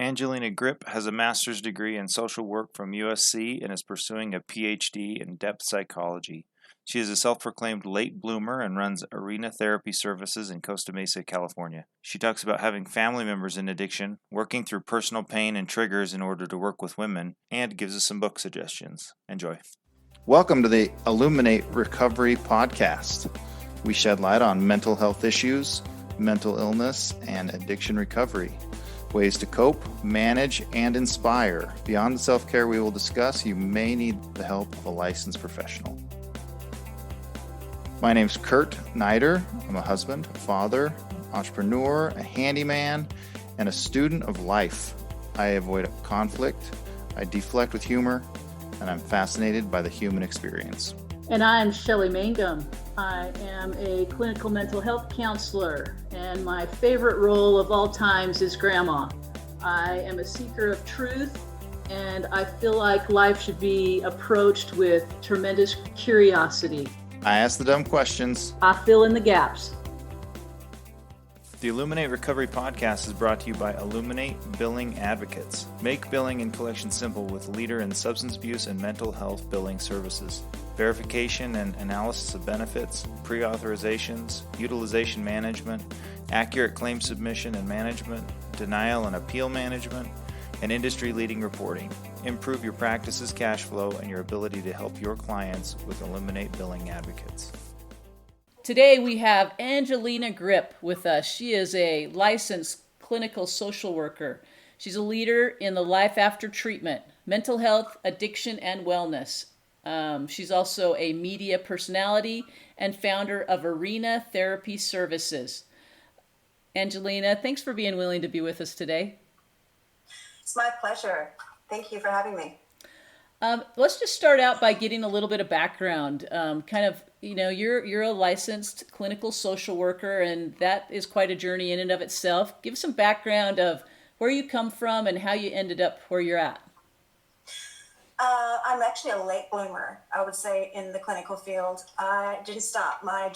Angelina Gripp has a master's degree in social work from USC and is pursuing a PhD in depth psychology. She is a self-proclaimed late bloomer and runs Arena Therapy Services in Costa Mesa, California. She talks about having family members in addiction, working through personal pain and triggers in order to work with women, and gives us some book suggestions. Enjoy. Welcome to the Illuminate Recovery podcast. We shed light on mental health issues, mental illness, and addiction recovery. Ways to cope, manage, and inspire. Beyond the self-care we will discuss, you may need the help of a licensed professional. My name's Kurt Nider. I'm a husband, a father, entrepreneur, a handyman, and a student of life. I avoid conflict, I deflect with humor, and I'm fascinated by the human experience. And I'm Shelley Mangum. I am a clinical mental health counselor, and my favorite role of all times is grandma. I am a seeker of truth, and I feel like life should be approached with tremendous curiosity. I ask the dumb questions. I fill in the gaps. The Illuminate Recovery podcast is brought to you by Illuminate Billing Advocates. Make billing and collection simple with leader in substance abuse and mental health billing services. Verification and analysis of benefits, pre-authorizations, utilization management, accurate claim submission and management, denial and appeal management, and industry-leading reporting. Improve your practice's cash flow and your ability to help your clients with Illuminate Billing Advocates. Today we have Angelina Gripp with us. She is a licensed clinical social worker. She's a leader in the life after treatment, mental health, addiction, and wellness. She's also a media personality and founder of Arena Therapy Services. Angelina, thanks for being willing to be with us today. It's my pleasure. Thank you for having me. Let's just start out by getting a little bit of background. You're a licensed clinical social worker, and that is quite a journey in and of itself. Give some background of where you come from and how you ended up where you're at. I'm actually a late bloomer, I would say, in the clinical field. I didn't start my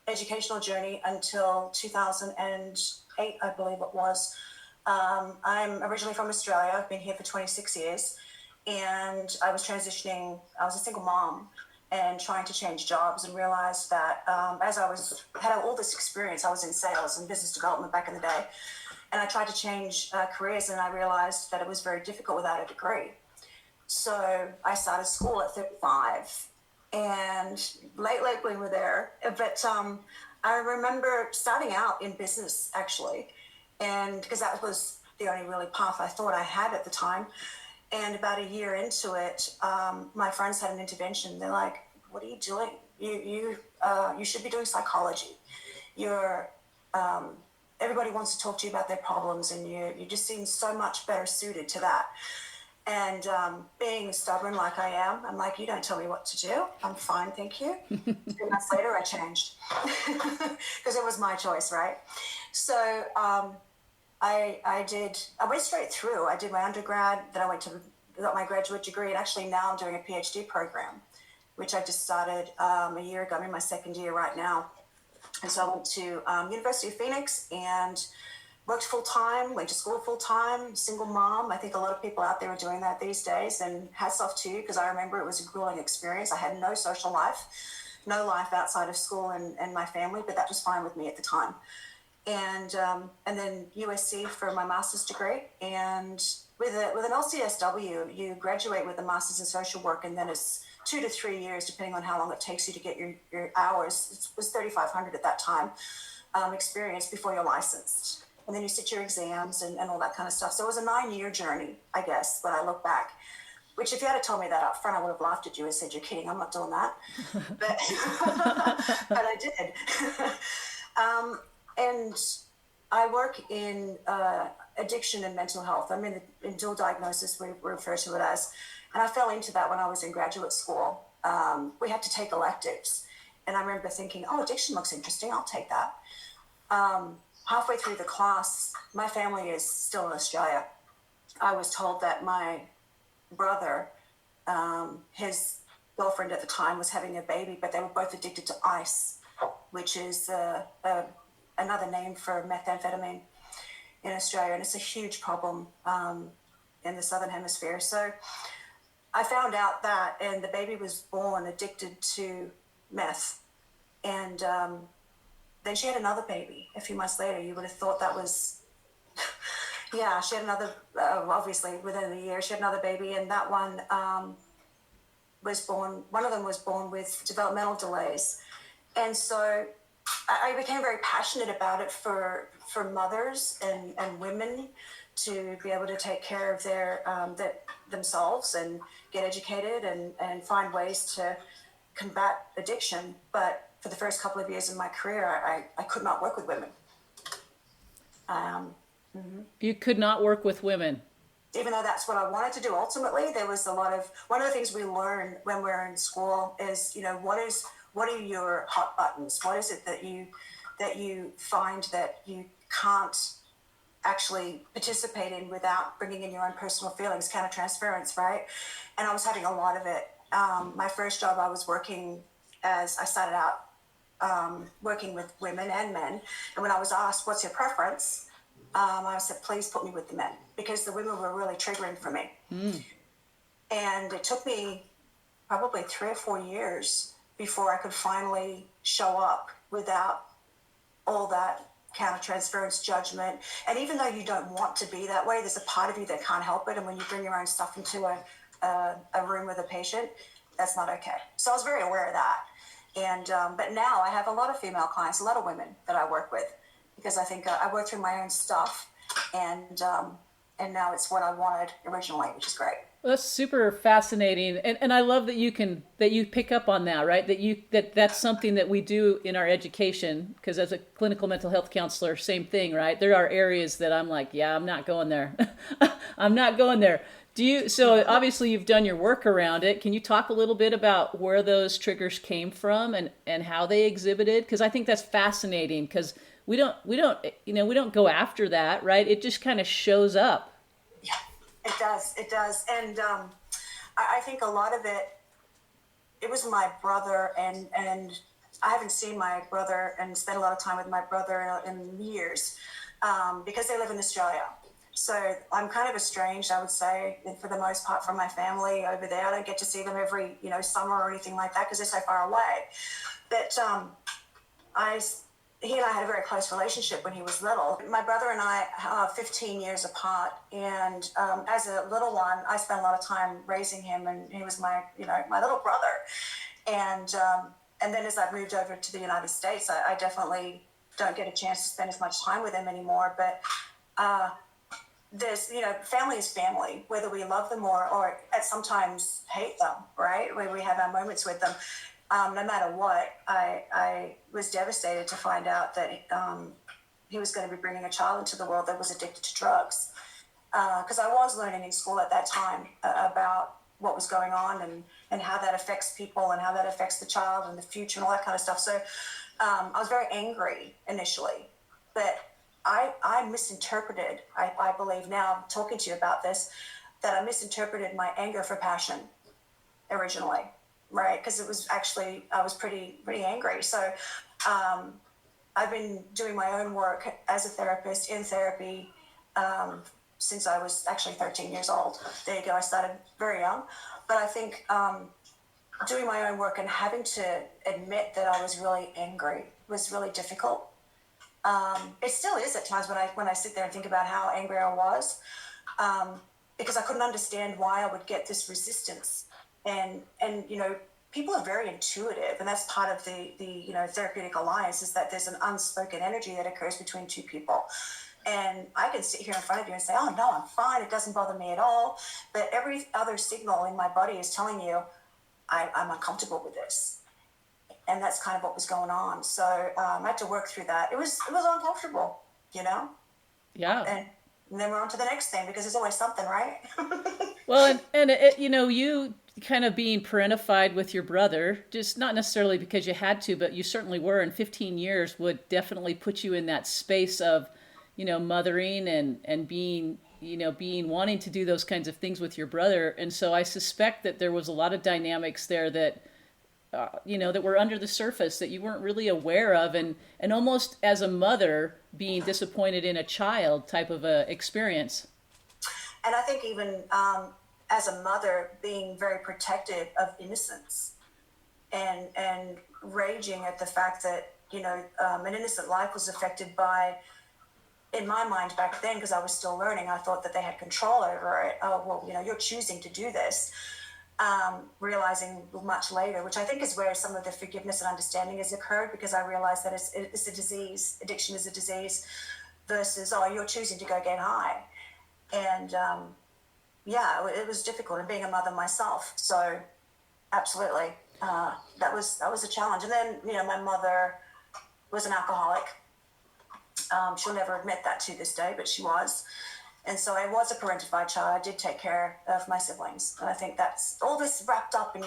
educational journey until 2008, I believe it was. I'm originally from Australia. I've been here for 26 years. And I was transitioning. I was a single mom and trying to change jobs, and realized that as I had all this experience, I was in sales and business development back in the day. And I tried to change careers, and I realized that it was very difficult without a degree. So I started school at 35, and late bloomer there. But I remember starting out in business, actually, and because that was the only really path I thought I had at the time. And about a year into it, my friends had an intervention. They're like, "What are you doing? You should be doing psychology. Everybody wants to talk to you about their problems, and you just seem so much better suited to that." And being stubborn like I am, I'm like, "You don't tell me what to do. I'm fine, thank you." 2 months later, I changed because it was my choice, right? So I went straight through. I did my undergrad, then I got my graduate degree, and actually now I'm doing a PhD program, which I just started a year ago. I'm in my second year right now. And so I went to University of Phoenix and worked full-time, went to school full-time, single mom. I think a lot of people out there are doing that these days, and hats off to you, because I remember it was a grueling experience. I had no social life, no life outside of school and my family, but that was fine with me at the time. And then USC for my master's degree. And with an LCSW, you graduate with a master's in social work, and then it's 2 to 3 years, depending on how long it takes you to get your hours. It was 3,500 at that time, experience before you're licensed. And then you sit your exams and all that kind of stuff. So it was a 9-year journey, I guess, when I look back. Which, if you had told me that up front, I would have laughed at you and said, "You're kidding, I'm not doing that." But I did. And I work in addiction and mental health. I'm in dual diagnosis, we refer to it as. And I fell into that when I was in graduate school. We had to take electives. And I remember thinking, "Oh, addiction looks interesting, I'll take that." Halfway through the class, my family is still in Australia. I was told that my brother, his girlfriend at the time, was having a baby, but they were both addicted to ice, which is another name for methamphetamine. in Australia, and it's a huge problem in the Southern Hemisphere. So I found out that, and the baby was born addicted to meth. And then she had another baby a few months later. You would have thought that was, yeah, she had another, obviously within a year, she had another baby. And that one was born, one of them was born with developmental delays. And so I became very passionate about it for mothers and women to be able to take care of themselves and get educated and find ways to combat addiction. But for the first couple of years of my career, I could not work with women. You could not work with women. Even though that's what I wanted to do, ultimately, there was a lot of, one of the things we learn when we're in school is, what are your hot buttons? What is it that you find that you can't actually participate in without bringing in your own personal feelings, countertransference, right? And I was having a lot of it. My first job, I started out working with women and men. And when I was asked, what's your preference? I said, please put me with the men, because the women were really triggering for me. And it took me probably 3 or 4 years before I could finally show up without all that countertransference, judgment. And even though you don't want to be that way, there's a part of you that can't help it. And when you bring your own stuff into a room with a patient, that's not okay. So I was very aware of that. And but now I have a lot of female clients, a lot of women that I work with, because I think I work through my own stuff, and now it's what I wanted originally, which is great. Well, that's super fascinating, and I love that you pick up on that, right? That's something that we do in our education, because as a clinical mental health counselor, same thing, right? There are areas that I'm like, yeah, I'm not going there. I'm not going there. So obviously you've done your work around it. Can you talk a little bit about where those triggers came from and how they exhibited? Because I think that's fascinating, because we don't go after that, right? It just kind of shows up. Yeah, it does. And I think a lot of it was my brother, and I haven't seen my brother and spent a lot of time with my brother in years, because they live in Australia. So I'm kind of estranged, I would say, for the most part, from my family over there. I don't get to see them every, summer or anything like that, because they're so far away. But he and I had a very close relationship when he was little. My brother and I are 15 years apart, and as a little one, I spent a lot of time raising him, and he was my little brother. And then as I've moved over to the United States, I definitely don't get a chance to spend as much time with him anymore. But there's, family is family, whether we love them or sometimes hate them, right? We have our moments with them. No matter what, I was devastated to find out that he was going to be bringing a child into the world that was addicted to drugs. Because I was learning in school at that time about what was going on and how that affects people and how that affects the child and the future and all that kind of stuff. So I was very angry initially, but I misinterpreted, I believe now, talking to you about this, that I misinterpreted my anger for passion originally. Right, because it was actually, I was pretty angry. So I've been doing my own work as a therapist in therapy since I was actually 13 years old. There you go, I started very young. But I think doing my own work and having to admit that I was really angry was really difficult. It still is at times when I sit there and think about how angry I was, because I couldn't understand why I would get this resistance. And people are very intuitive, and that's part of the therapeutic alliance, is that there's an unspoken energy that occurs between two people. And I can sit here in front of you and say, oh no, I'm fine, it doesn't bother me at all, but every other signal in my body is telling you I'm uncomfortable with this. And that's kind of what was going on. So I had to work through that. It was uncomfortable, Yeah. And then we're on to the next thing, because there's always something, right? Well, and it, you kind of being parentified with your brother, just not necessarily because you had to, but you certainly were, and 15 years would definitely put you in that space of, mothering and being, being wanting to do those kinds of things with your brother. And so I suspect that there was a lot of dynamics there that that were under the surface that you weren't really aware of, and almost as a mother being disappointed in a child type of a experience. And I think even as a mother, being very protective of innocence and raging at the fact that an innocent life was affected by, in my mind back then, because I was still learning, I thought that they had control over it. Oh, well, you're choosing to do this. Realizing much later, which I think is where some of the forgiveness and understanding has occurred, because I realized that it's a disease. Addiction is a disease versus, oh, you're choosing to go get high. And yeah, it was difficult, and being a mother myself. So absolutely, that was a challenge. And then, my mother was an alcoholic. She'll never admit that to this day, but she was. And so I was a parentified child. I did take care of my siblings. And I think that's all this wrapped up in,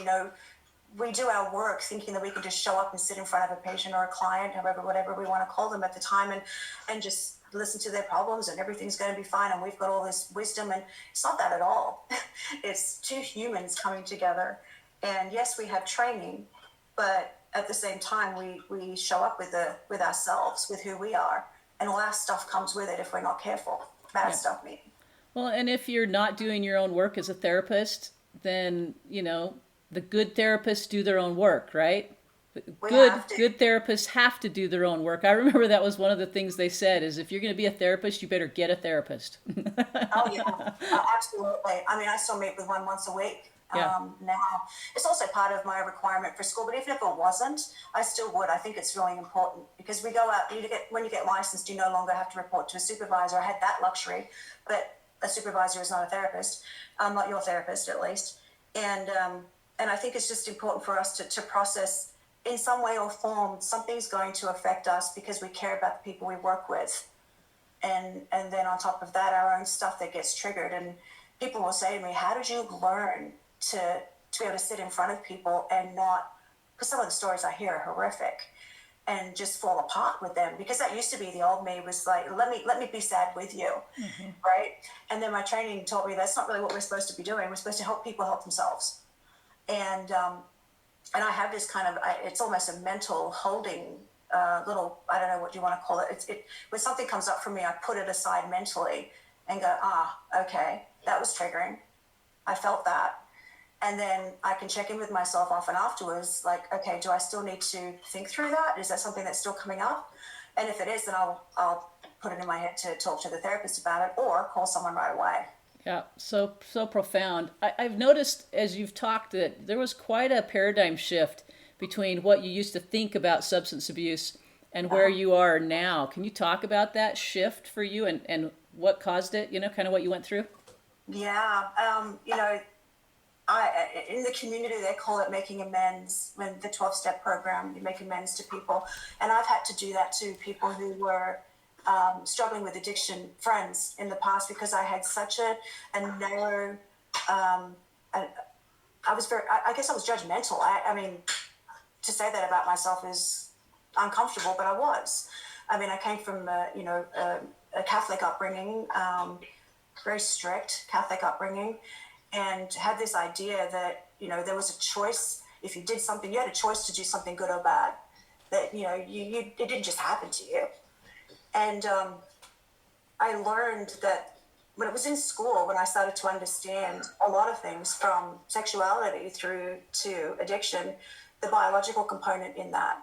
we do our work thinking that we can just show up and sit in front of a patient or a client, however, whatever we want to call them at the time, and just listen to their problems and everything's going to be fine. And we've got all this wisdom, and it's not that at all. It's two humans coming together. And yes, we have training, but at the same time, we show up with ourselves, with who we are. And all that stuff comes with it if we're not careful. Bad stuff, maybe. Well, and if you're not doing your own work as a therapist, then, the good therapists do their own work, right? Good therapists have to do their own work. I remember that was one of the things they said is, if you're going to be a therapist, you better get a therapist. Oh, yeah, absolutely. I mean, I still meet with one once a week. Yeah. Now it's also part of my requirement for school, but even if it wasn't, I still would. I think it's really important, because we go out, when you get licensed, you no longer have to report to a supervisor. I had that luxury, but a supervisor is not a therapist, not your therapist at least. And I think it's just important for us to process in some way or form, something's going to affect us because we care about the people we work with. And then on top of that, our own stuff that gets triggered. And people will say to me, how did you learn to be able to sit in front of people and not, because some of the stories I hear are horrific, and just fall apart with them? Because that used to be the old me, was like, let me be sad with you, right? And then my training taught me that's not really what we're supposed to be doing. We're supposed to help people help themselves. And I have this kind of, it's almost a mental holding little, I don't know what you want to call it. When something comes up for me, I put it aside mentally and go, okay, that was triggering. I felt that. And then I can check in with myself often afterwards, like, okay, do I still need to think through that? Is that something that's still coming up? And if it is, then I'll put it in my head to talk to the therapist about it, or call someone right away. Yeah, so profound. I've noticed as you've talked that there was quite a paradigm shift between what you used to think about substance abuse and where you are now. Can you talk about that shift for you and what caused it, kind of what you went through? Yeah, in the community, they call it making amends. When the 12-step program, you make amends to people. And I've had to do that to people who were struggling with addiction, friends in the past, because I had such a narrow, I guess I was judgmental. I mean, to say that about myself is uncomfortable, but I was. I mean, I came from, a Catholic upbringing, very strict Catholic upbringing, and had this idea that, there was a choice. If you did something, you had a choice to do something good or bad, that, it didn't just happen to you. And I learned that when it was in school, when I started to understand a lot of things, from sexuality through to addiction, the biological component in that.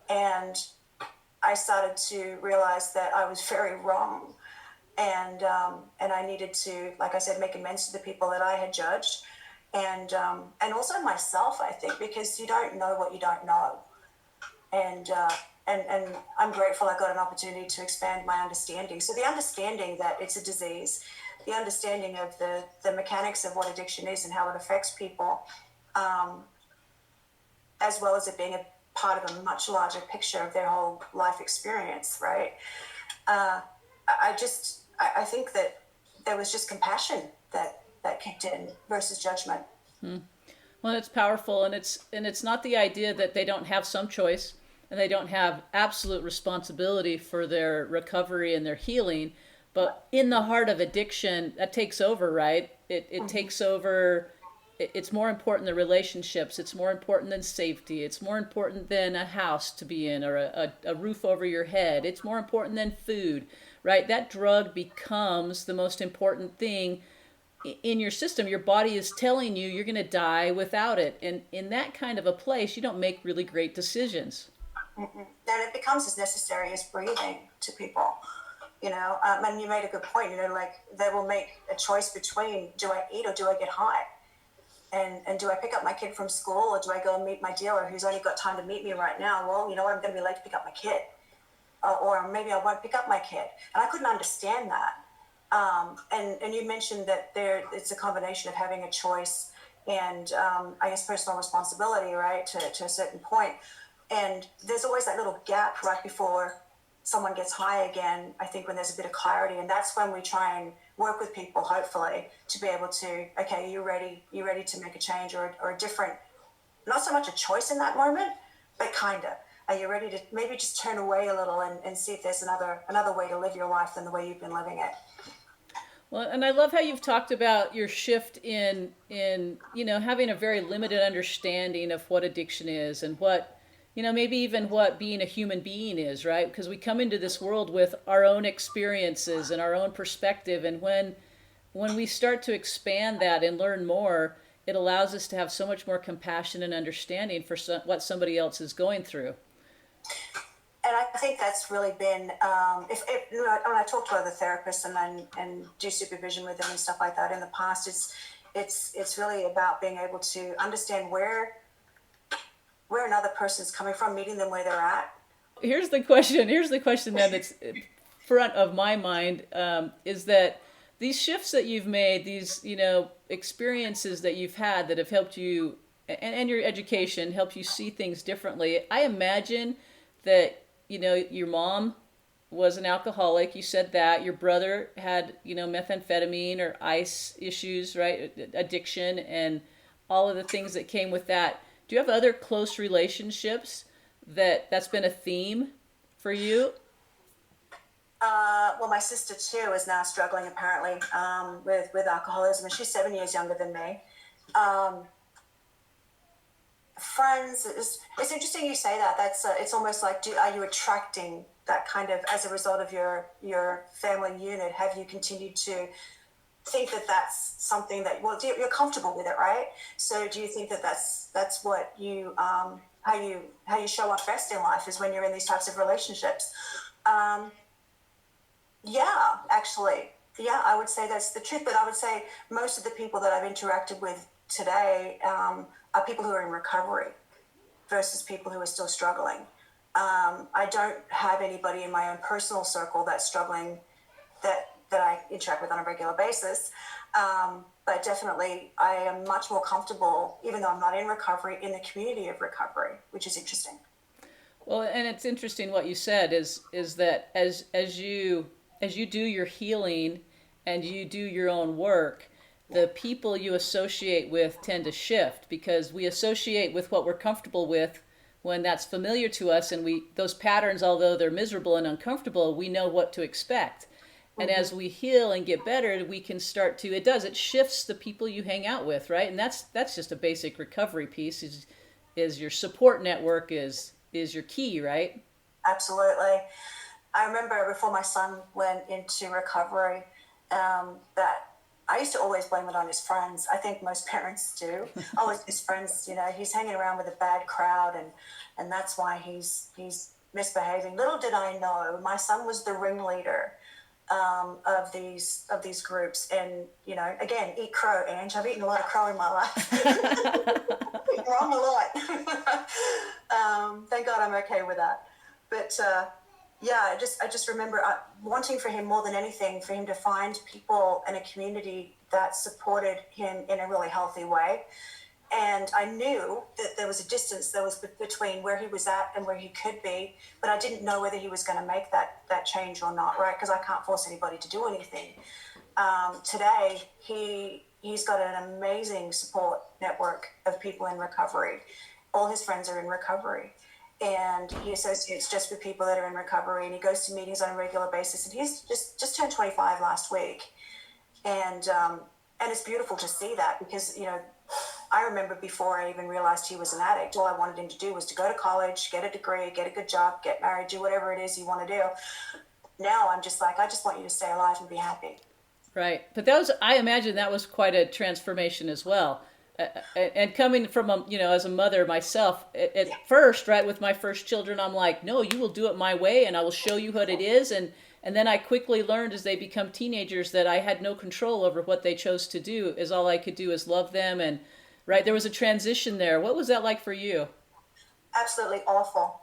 And I started to realize that I was very wrong. And I needed to, like I said, make amends to the people that I had judged, and also myself, I think, because you don't know what you don't know. And I'm grateful I got an opportunity to expand my understanding. So the understanding that it's a disease, the understanding of the mechanics of what addiction is and how it affects people, as well as it being a part of a much larger picture of their whole life experience, right? I think that there was just compassion that kicked in versus judgment. Well, it's powerful, and it's not the idea that they don't have some choice and they don't have absolute responsibility for their recovery and their healing, but in the heart of addiction, that takes over, right? It takes over it's more important than relationships. It's more important than safety. It's more important than a house to be in or a roof over your head. It's more important than food, right? That drug becomes the most important thing in your system. Your body is telling you you're going to die without it. And in that kind of a place, you don't make really great decisions. And it becomes as necessary as breathing to people. And you made a good point. Like they will make a choice between, do I eat or do I get high? And do I pick up my kid from school or do I go and meet my dealer who's only got time to meet me right now? Well, you know what, I'm going to be late to pick up my kid. Or maybe I won't pick up my kid. And I couldn't understand that. And you mentioned that it's a combination of having a choice and I guess personal responsibility, right, to a certain point. And there's always that little gap right before someone gets high again, I think, when there's a bit of clarity. And that's when we try and work with people, hopefully, to be able to, okay, you're ready to make a change or a different, not so much a choice in that moment, but kind of. Are you ready to maybe just turn away a little and see if there's another way to live your life than the way you've been living it? Well, and I love how you've talked about your shift in having a very limited understanding of what addiction is and what maybe even what being a human being is, right? Because we come into this world with our own experiences and our own perspective, and when we start to expand that and learn more, it allows us to have so much more compassion and understanding for what somebody else is going through. And I think that's really been, when I talk to other therapists and do supervision with them and stuff like that in the past, it's really about being able to understand where another person's coming from, meeting them where they're at. Here's the question then that's front of my mind, is that these shifts that you've made, these experiences that you've had that have helped you, and your education helped you see things differently. I imagine that your mom was an alcoholic. You said that your brother had methamphetamine or ice issues, right? Addiction and all of the things that came with that. Do you have other close relationships that's been a theme for you? Well, my sister too is now struggling apparently with alcoholism, and she's 7 years younger than me. Friends, it's interesting you say that. It's almost like, are you attracting that kind of, as a result of your family unit? Have you continued to think that that's something that, well, you're comfortable with it, right? So do you think that that's what you how you show up best in life is when you're in these types of relationships? Yeah, actually, yeah, I would say that's the truth. But I would say most of the people that I've interacted with today are people who are in recovery versus people who are still struggling. I don't have anybody in my own personal circle that's struggling that I interact with on a regular basis. But definitely I am much more comfortable, even though I'm not in recovery, in the community of recovery, which is interesting. Well, and it's interesting what you said is that as you do your healing and you do your own work, the people you associate with tend to shift because we associate with what we're comfortable with when that's familiar to us, and those patterns, although they're miserable and uncomfortable, we know what to expect. And as we heal and get better, we can start to, it shifts the people you hang out with, right? And that's just a basic recovery piece is your support network is your key, right? Absolutely. I remember before my son went into recovery, that I used to always blame it on his friends. I think most parents do. Oh, it's his friends, he's hanging around with a bad crowd and that's why he's misbehaving. Little did I know, my son was the ringleader of these groups. And, again, eat crow, Ange. I've eaten a lot of crow in my life. Wrong a lot. Thank God I'm okay with that. But yeah, I just remember wanting for him more than anything, for him to find people in a community that supported him in a really healthy way. And I knew that there was a distance that was between where he was at and where he could be, but I didn't know whether he was going to make that change or not, right? Because I can't force anybody to do anything. Today, he's got an amazing support network of people in recovery. All his friends are in recovery. And he associates just with people that are in recovery, and he goes to meetings on a regular basis. And he's just turned 25 last week. And it's beautiful to see that because, I remember before I even realized he was an addict, all I wanted him to do was to go to college, get a degree, get a good job, get married, do whatever it is you want to do. Now I'm just like, I just want you to stay alive and be happy. Right. But that was, I imagine that was quite a transformation as well. And coming from a, as a mother myself, at Yeah. first, right, with my first children, I'm like, no, you will do it my way, and I will show you what it is. And then I quickly learned as they become teenagers that I had no control over what they chose to do. Is all I could do is love them. And right, there was a transition there. What was that like for you? Absolutely awful.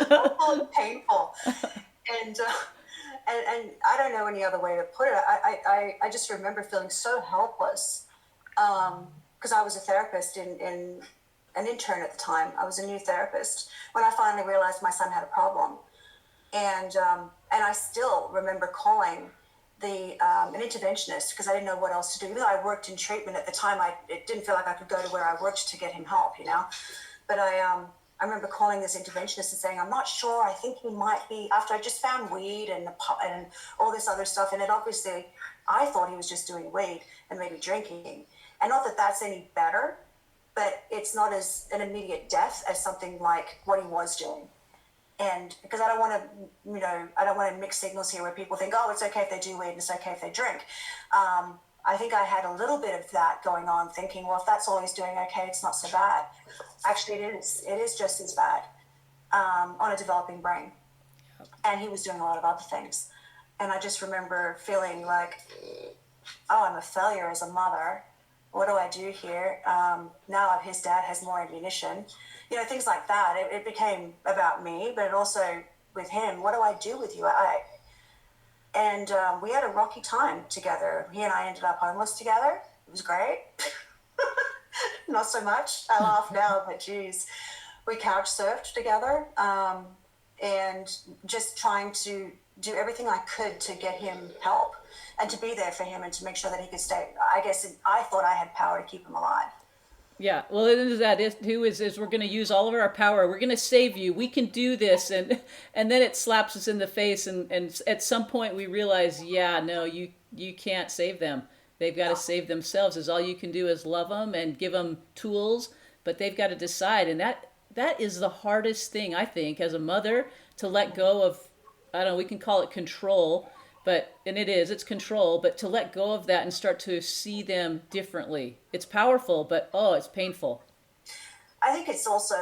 Awful and painful. And, uh, and I don't know any other way to put it. I just remember feeling so helpless because I was a therapist in an intern at the time. I was a new therapist when I finally realized my son had a problem, and I still remember calling the an interventionist because I didn't know what else to do. Even though I worked in treatment at the time, it didn't feel like I could go to where I worked to get him help, But I remember calling this interventionist and saying, I'm not sure. I think he might be, after I just found weed and all this other stuff. And it obviously, I thought he was just doing weed and maybe drinking. And not that that's any better, but it's not as an immediate death as something like what he was doing. And because I don't want to, I don't want to mix signals here where people think, oh, it's okay if they do weed and it's okay if they drink. I think I had a little bit of that going on, thinking, well, if that's all he's doing, okay, it's not so bad. Actually, it is. It is just as bad on a developing brain. And he was doing a lot of other things. And I just remember feeling like, oh, I'm a failure as a mother. What do I do here? Now his dad has more ammunition. Things like that. It became about me, but also with him. What do I do with you? And we had a rocky time together. He and I ended up homeless together. It was great. Not so much. I laugh now, but geez, we couch surfed together and just trying to do everything I could to get him help and to be there for him and to make sure that he could stay. I guess I thought I had power to keep him alive. Yeah, well, it is that is who is we're going to use all of our power. We're going to save you. We can do this, and then it slaps us in the face, and at some point we realize, yeah, no, you can't save them. They've got to save themselves. Is all you can do is love them and give them tools, but they've got to decide, and that is the hardest thing I think as a mother to let go of. I don't know. We can call it control, and it's control, but to let go of that and start to see them differently. It's powerful, but it's painful. I think it's also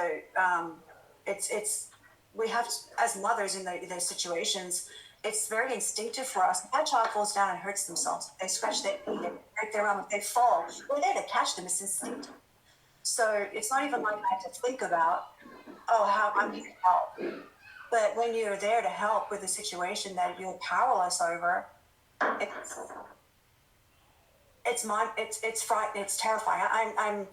it's we have to, as mothers in those situations, it's very instinctive for us. If that child falls down and hurts themselves, they scratch their knee, they break their arm, if they fall, we're there to catch them. It's instinctive. So it's not even like I have to think about, oh, how I'm here to help. But when you're there to help with a situation that you're powerless over, it's frightening. It's terrifying.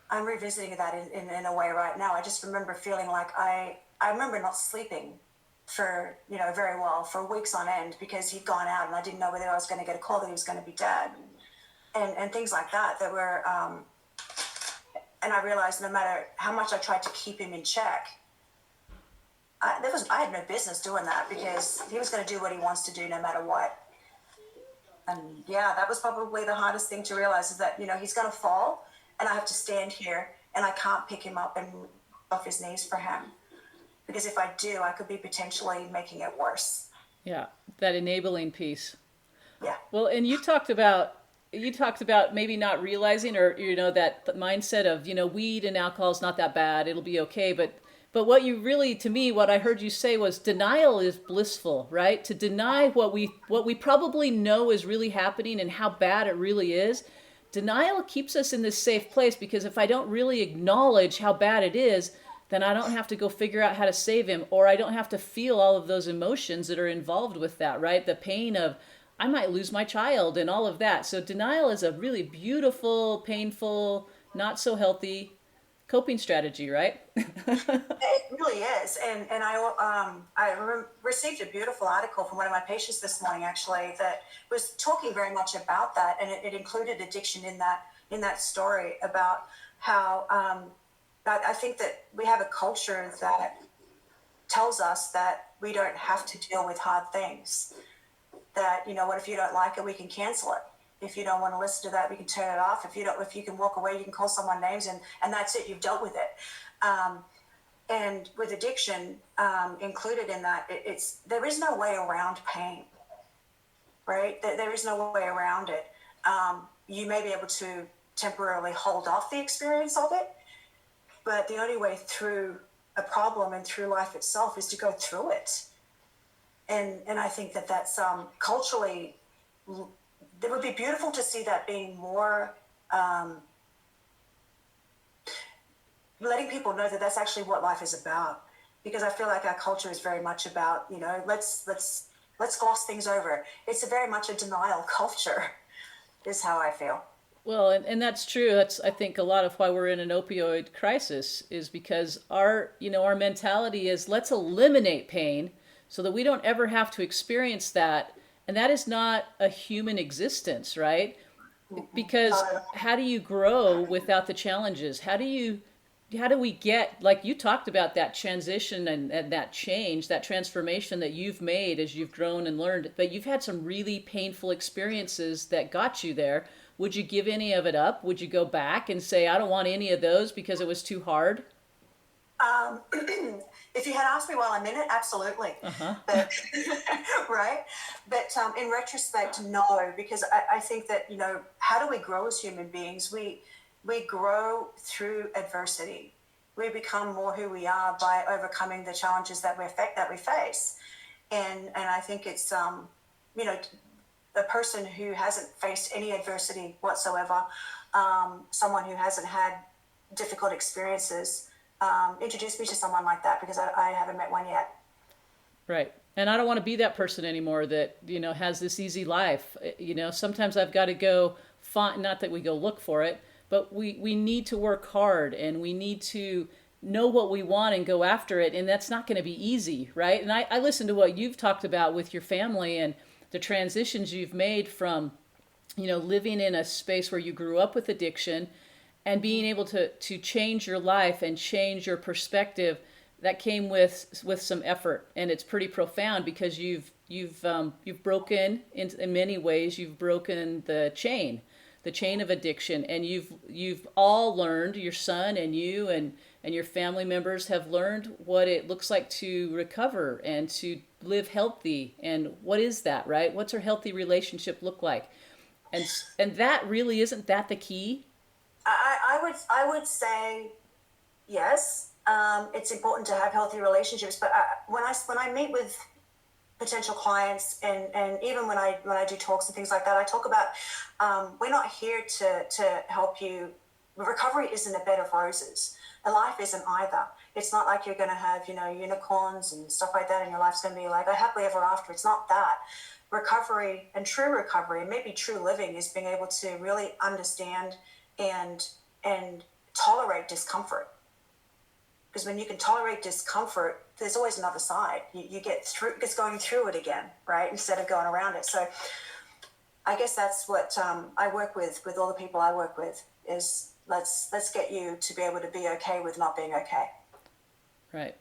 I'm revisiting that in a way right now. I just remember feeling like I remember not sleeping for very well for weeks on end because he'd gone out and I didn't know whether I was going to get a call that he was going to be dead and things like that were and I realized no matter how much I tried to keep him in check, I had no business doing that because he was going to do what he wants to do no matter what. And yeah, that was probably the hardest thing to realize is that he's going to fall and I have to stand here and I can't pick him up and off his knees for him because if I do, I could be potentially making it worse. Yeah, that enabling piece. Yeah. Well, and you talked about maybe not realizing or that mindset of weed and alcohol is not that bad, it'll be okay, but what you really, to me, what I heard you say was denial is blissful, right? To deny what we probably know is really happening and how bad it really is. Denial keeps us in this safe place because if I don't really acknowledge how bad it is, then I don't have to go figure out how to save him, or I don't have to feel all of those emotions that are involved with that, right? The pain of I might lose my child and all of that. So denial is a really beautiful, painful, not so healthy coping strategy, right? It really is, and received a beautiful article from one of my patients this morning, actually, that was talking very much about that, and it included addiction in that story about how I think that we have a culture that tells us that we don't have to deal with hard things. That what if you don't like it, we can cancel it. If you don't want to listen to that, we can turn it off. If you can walk away, you can call someone names, and that's it. You've dealt with it. And with addiction included in that, there is no way around pain, right? There is no way around it. You may be able to temporarily hold off the experience of it, but the only way through a problem and through life itself is to go through it. And I think that's culturally, it would be beautiful to see that being more, letting people know that that's actually what life is about. Because I feel like our culture is very much about, let's gloss things over. It's very much a denial culture, is how I feel. Well, and that's true. That's, I think, a lot of why we're in an opioid crisis is because our mentality is let's eliminate pain so that we don't ever have to experience that. And that is not a human existence, right? Because how do you grow without the challenges? How do we get, like you talked about, that transition and that change, that transformation that you've made as you've grown and learned, but you've had some really painful experiences that got you there. Would you give any of it up? Would you go back and say, I don't want any of those because it was too hard? If you had asked me while I'm in it, absolutely. But, right? But in retrospect, no, because I think that, how do we grow as human beings? We grow through adversity. We become more who we are by overcoming the challenges that we face. And I think it's, a person who hasn't faced any adversity whatsoever, someone who hasn't had difficult experiences, introduce me to someone like that, because I haven't met one yet. Right. And I don't want to be that person anymore that, has this easy life. Sometimes I've got to go find, not that we go look for it, but we need to work hard and we need to know what we want and go after it. And that's not going to be easy, right? And I listened to what you've talked about with your family and the transitions you've made from, living in a space where you grew up with addiction and being able to change your life and change your perspective. That came with some effort, and it's pretty profound because you've broken in many ways. You've broken the chain of addiction, and you've all learned, your son and you and your family members have learned what it looks like to recover and to live healthy. And what is that, right? What's our healthy relationship look like? And that really, isn't that the key? I would say yes. It's important to have healthy relationships, but when I meet with potential clients and even when I do talks and things like that, I talk about we're not here to help you. Recovery isn't a bed of roses. And life isn't either. It's not like you're going to have unicorns and stuff like that, and your life's going to be like a happily ever after. It's not that. Recovery and maybe true living, is being able to really understand and tolerate discomfort. Because when you can tolerate discomfort, there's always another side. You get through, it's going through it again, right? Instead of going around it. So I guess that's what I work with all the people I work with, is let's get you to be able to be okay with not being okay. Right.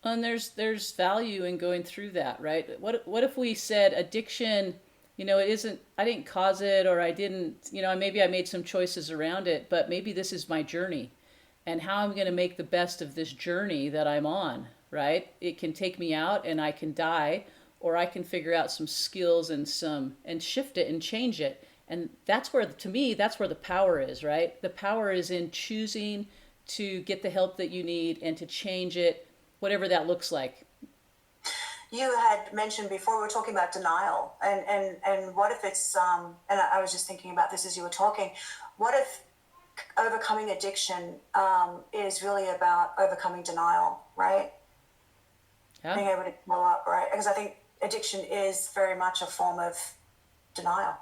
And there's value in going through that, right? What if we said addiction, it isn't, I didn't cause it, or I didn't, maybe I made some choices around it, but maybe this is my journey and how I'm going to make the best of this journey that I'm on, right? It can take me out and I can die, or I can figure out some skills and shift it and change it. And that's where, to me, that's where the power is, right? The power is in choosing to get the help that you need and to change it, whatever that looks like. You had mentioned before, we were talking about denial, and what if it's, and I was just thinking about this as you were talking, what if overcoming addiction is really about overcoming denial, right? Yeah. Being able to grow up, right? Because I think addiction is very much a form of denial.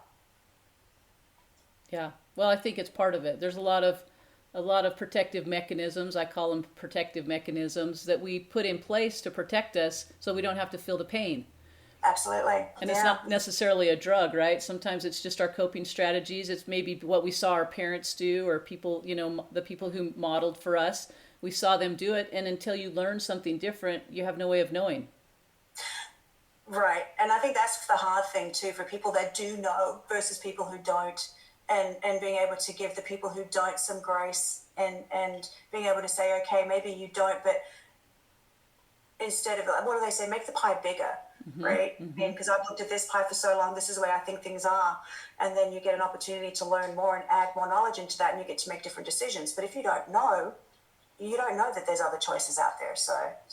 Yeah. Well, I think it's part of it. There's a lot of protective mechanisms. I call them protective mechanisms that we put in place to protect us so we don't have to feel the pain. Absolutely. And it's not necessarily a drug, right? Sometimes it's just our coping strategies. It's maybe what we saw our parents do, or people, the people who modeled for us. We saw them do it, and until you learn something different, you have no way of knowing. Right. And I think that's the hard thing too for people that do know versus people who don't. And being able to give the people who don't some grace and being able to say, okay, maybe you don't, but instead of, what do they say, make the pie bigger, right? And because I've looked at this pie for so long, this is the way I think things are. And then you get an opportunity to learn more and add more knowledge into that, and you get to make different decisions. But if you don't know, you don't know that there's other choices out there. So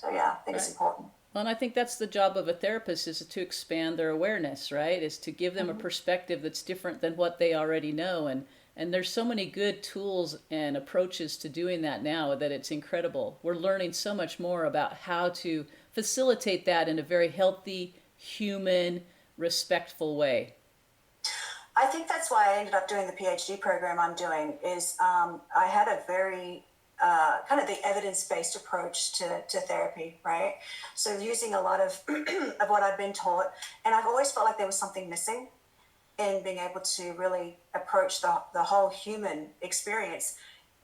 yeah, I think it's Right. important. Well, and I think that's the job of a therapist, is to expand their awareness, right? Is to give them a perspective that's different than what they already know. And there's so many good tools and approaches to doing that now that it's incredible. We're learning so much more about how to facilitate that in a very healthy, human, respectful way. I think that's why I ended up doing the PhD program I'm doing. Is I had a very kind of the evidence-based approach to therapy, right? So using a lot of of what I've been taught, and I've always felt like there was something missing in being able to really approach the whole human experience.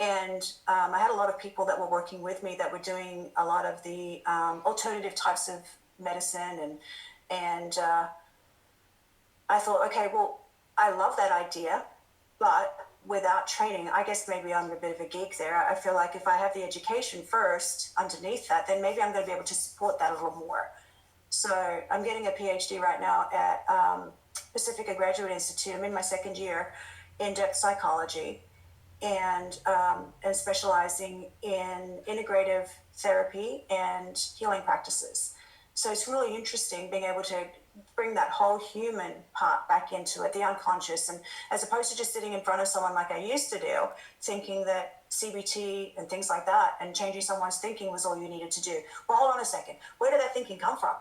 And I had a lot of people that were working with me that were doing a lot of the alternative types of medicine, and I thought, okay, well, I love that idea, but without training, I guess maybe I'm a bit of a geek there. I feel like if I have the education first underneath that, then maybe I'm going to be able to support that a little more. So I'm getting a PhD right now at Pacifica Graduate Institute. I'm in my second year in depth psychology and specializing in integrative therapy and healing practices. So it's really interesting being able to bring that whole human part back into it, the unconscious, and as opposed to just sitting in front of someone like I used to do, thinking that CBT and things like that and changing someone's thinking was all you needed to do. Well, hold on a second. Where did that thinking come from?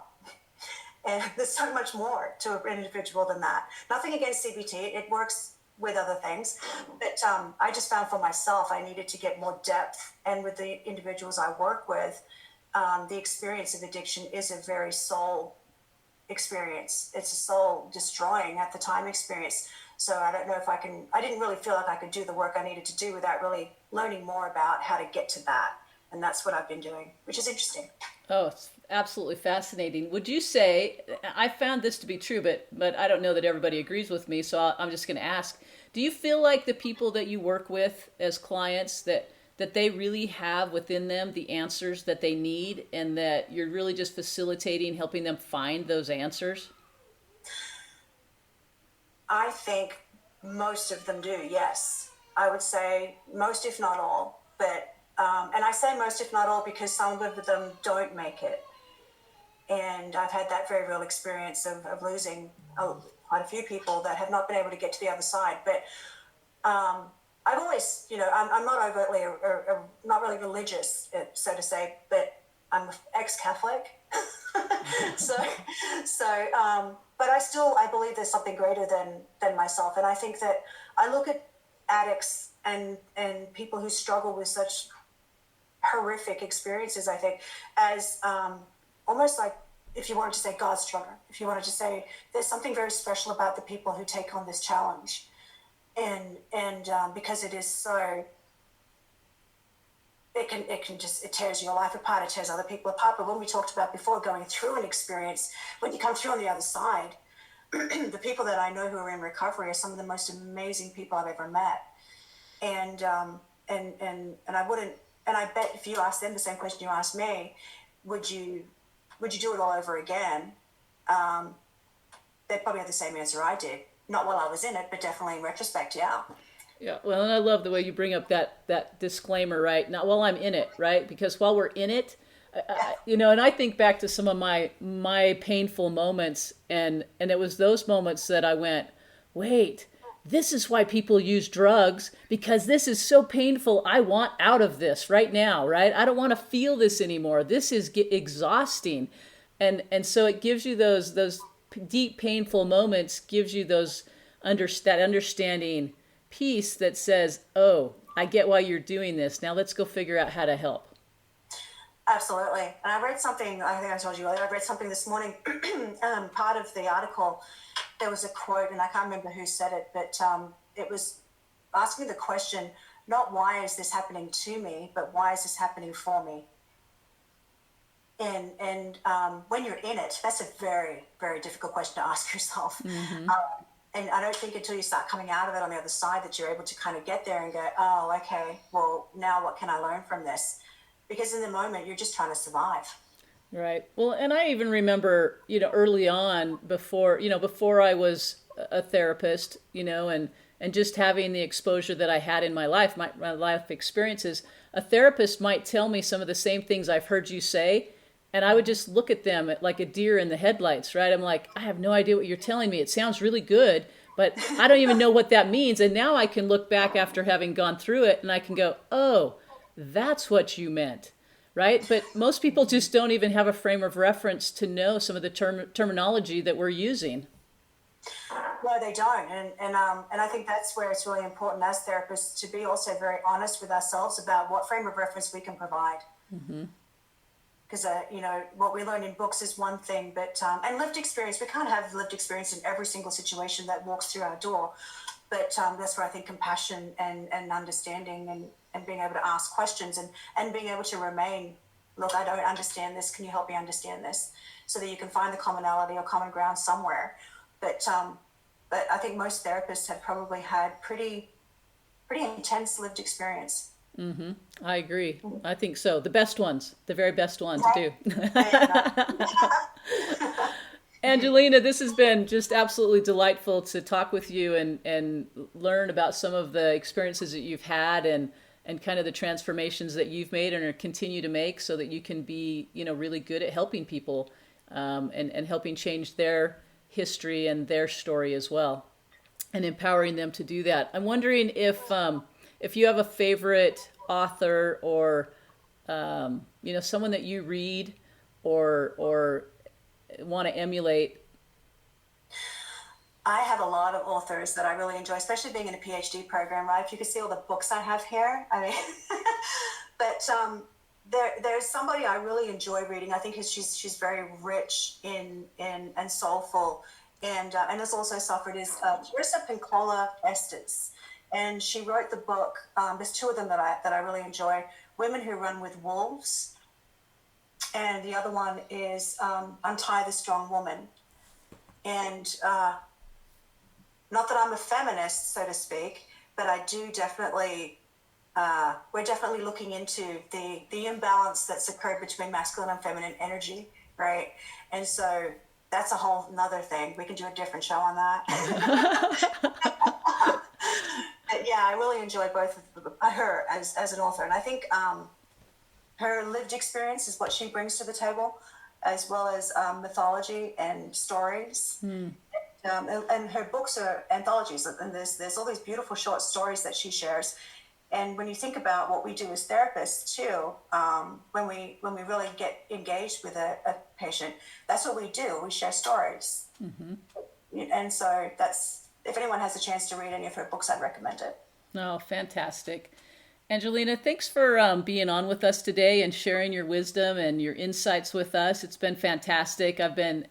And there's so much more to an individual than that. Nothing against CBT. It works with other things. But I just found for myself, I needed to get more depth. And with the individuals I work with, the experience of addiction is a very soul experience. It's a soul destroying at the time experience. So I don't know if I didn't really feel like I could do the work I needed to do without really learning more about how to get to that. And that's what I've been doing, which is interesting. Oh, it's absolutely fascinating. Would you say, I found this to be true, but I don't know that everybody agrees with me, so I'm just going to ask, do you feel like the people that you work with as clients, that they really have within them the answers that they need, and that you're really just facilitating, helping them find those answers? I think most of them do, yes. I would say most, if not all. But, and I say most, if not all, because some of them don't make it. And I've had that very real experience of losing quite a few people that have not been able to get to the other side. But I've always, I'm not overtly, not really religious, so to say, but I'm ex-Catholic. so, but I believe there's something greater than myself. And I think that I look at addicts and people who struggle with such horrific experiences, I think, as almost like, if you wanted to say God's children, if you wanted to say there's something very special about the people who take on this challenge. And because it is so, it tears your life apart, it tears other people apart. But when we talked about before, going through an experience, when you come through on the other side, the people that I know who are in recovery are some of the most amazing people I've ever met. And I wouldn't, and I bet if you asked them the same question you asked me, would you do it all over again? They'd probably have the same answer I did. Not while I was in it, but definitely in retrospect, yeah. Yeah, well, and I love the way you bring up that disclaimer, right? Not while I'm in it, right? Because while we're in it, and I think back to some of my painful moments, and it was those moments that I went, wait, this is why people use drugs, because this is so painful. I want out of this right now, right? I don't want to feel this anymore. This is exhausting, and so it gives you those deep painful moments, gives you that understanding piece that says, oh, I get why you're doing this. Now let's go figure out how to help. Absolutely. And I read something, I think I told you earlier, I read something this morning. Part of the article, there was a quote, and I can't remember who said it, but it was asking the question, not why is this happening to me, but why is this happening for me? And when you're in it, that's a very, very difficult question to ask yourself. Mm-hmm. And I don't think until you start coming out of it on the other side that you're able to kind of get there and go, oh, okay, well, now what can I learn from this? Because in the moment, you're just trying to survive. Right. Well, and I even remember, early on before I was a therapist, and just having the exposure that I had in my life, my life experiences, a therapist might tell me some of the same things I've heard you say, and I would just look at them like a deer in the headlights, right? I'm like, I have no idea what you're telling me. It sounds really good, but I don't even know what that means. And now I can look back after having gone through it and I can go, oh, that's what you meant, right? But most people just don't even have a frame of reference to know some of the terminology that we're using. No, they don't, and I think that's where it's really important as therapists to be also very honest with ourselves about what frame of reference we can provide. Mm-hmm. Because what we learn in books is one thing, but and lived experience, we can't have lived experience in every single situation that walks through our door. But that's where I think compassion and understanding and being able to ask questions and being able to remain, look, I don't understand this. Can you help me understand this? So that you can find the commonality or common ground somewhere. But I think most therapists have probably had pretty intense lived experience. Mm-hmm. I agree. I think so. The best ones, the very best ones Right? do. Yeah. Angelina, this has been just absolutely delightful to talk with you and learn about some of the experiences that you've had and kind of the transformations that you've made and are continue to make so that you can be, really good at helping people and helping change their history and their story as well and empowering them to do that. I'm wondering if you have a favorite author or, someone that you read or want to emulate. I have a lot of authors that I really enjoy, especially being in a PhD program, right? If you could see all the books I have here, I mean, but there's somebody I really enjoy reading. I think she's very rich in and soulful, and has also suffered is Teresa Pincola Estes, and she wrote the book. There's two of them that I really enjoy: Women Who Run with Wolves, and the other one is Untie the Strong Woman. And not that I'm a feminist, so to speak, but I do definitely, we're definitely looking into the imbalance that's occurred between masculine and feminine energy, right? And so that's a whole nother thing. We can do a different show on that. But yeah, I really enjoy both of her as an author. And I think her lived experience is what she brings to the table, as well as mythology and stories. And her books are anthologies, and there's all these beautiful short stories that she shares. And when you think about what we do as therapists too, when we really get engaged with a patient, that's what we do. We share stories. Mm-hmm. And so that's, if anyone has a chance to read any of her books, I'd recommend it. Oh, fantastic. Angelina, thanks for being on with us today and sharing your wisdom and your insights with us. It's been fantastic. I've been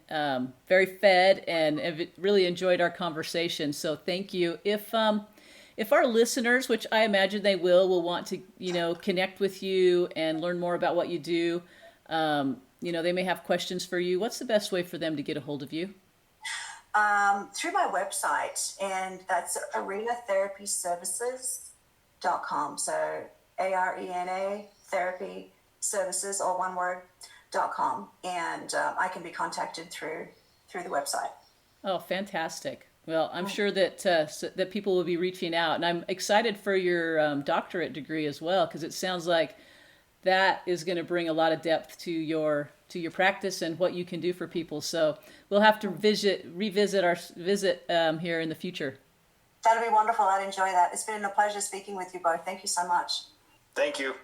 very fed and have really enjoyed our conversation. So thank you. If our listeners, which I imagine they will want to, connect with you and learn more about what you do, they may have questions for you. What's the best way for them to get a hold of you? Through my website, and that's arenatherapyservices.com. So ARENA therapy services, all one word, .com. And I can be contacted through the website. Oh, fantastic. Well, I'm sure that that people will be reaching out, and I'm excited for your doctorate degree as well, because it sounds like that is going to bring a lot of depth to your practice and what you can do for people. So we'll have to revisit our visit here in the future. That'd be wonderful. I'd enjoy that. It's been a pleasure speaking with you both. Thank you so much. Thank you.